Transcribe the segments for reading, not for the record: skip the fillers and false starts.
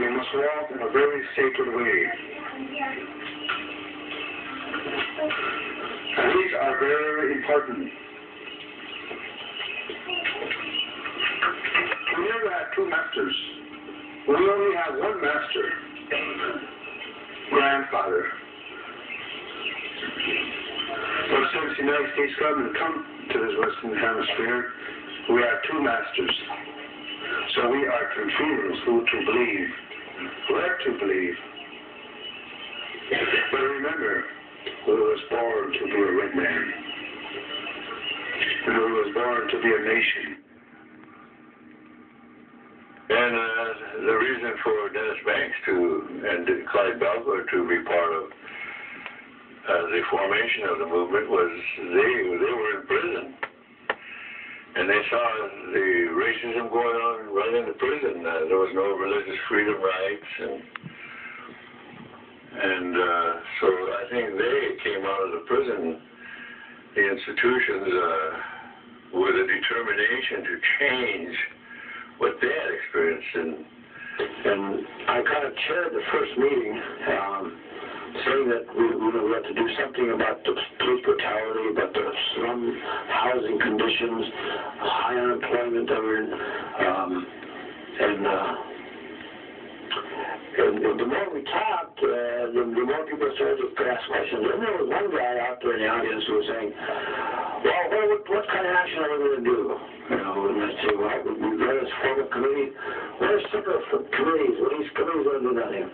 we must walk in a very sacred way. And these are very important. We never had two masters. We only have one master, grandfather. But since the United States government come to this Western Hemisphere, we have two masters. So we are confused who to believe, where to believe. But remember, who was born to be a red man, and who was born to be a nation. And the reason for Dennis Banks and Clyde Belvoir to be part of the formation of the movement was they were in prison. And they saw the racism going on right in the prison. There was no religious freedom rights. And so I think they came out of the prison, the institutions, with a determination to change what they had experienced. And I kind of chaired the first meeting, saying that we had to do something about the police brutality, about the slum housing conditions, high unemployment that we're in, and the more we talked, the more people started to ask questions. And there was one guy out there in the audience who was saying, well, what kind of action are we going to do? You know, and I'd say, well, we've got this form a committee. We're sick of committees. Well, these committees don't do nothing.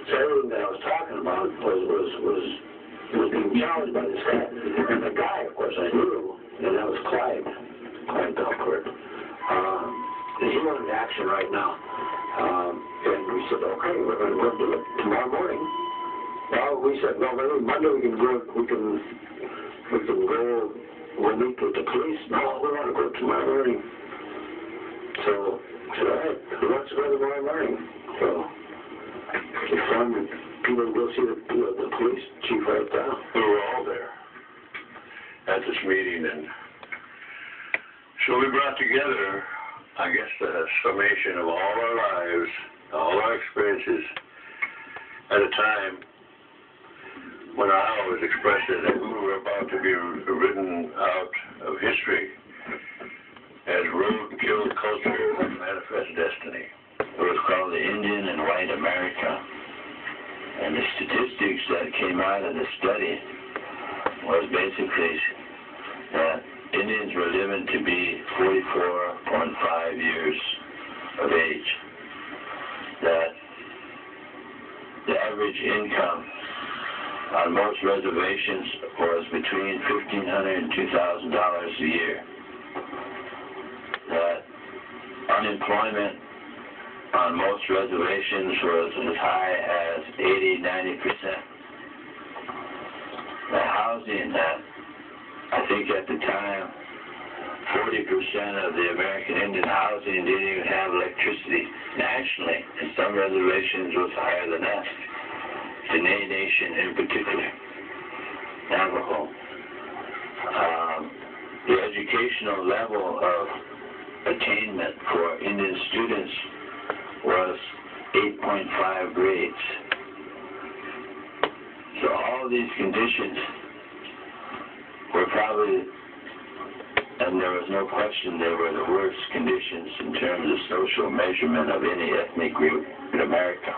So everything that I was talking about was being challenged by this guy. And the guy, of course, I knew, and that was Clyde Belvoir. And he wanted action right now. And we said, okay, we're going to go do it tomorrow morning. Well, we said, no, maybe Monday we can go, we'll meet with the police. No, we want to go tomorrow morning. So I said, all right, who wants to go tomorrow morning? So we found people to go see the police chief right now. We were all there at this meeting, and so we brought together, I guess, the summation of all our lives, all our experiences at a time when I was expressing that we were about to be written out of history as road-killed culture of manifest destiny. It was called the Indian and White America. And the statistics that came out of the study was basically that Indians were living to be 44.5 years of age. That the average income on most reservations was between $1,500 and $2,000 a year. That unemployment on most reservations was as high as 80–90%. The housing that I think at the time 40% of the American Indian housing didn't even have electricity nationally, and some reservations was higher than that. The Dene Nation in particular, Navajo. The educational level of attainment for Indian students was 8.5 grades. So all these conditions were probably, and there was no question, they were the worst conditions in terms of social measurement of any ethnic group in America.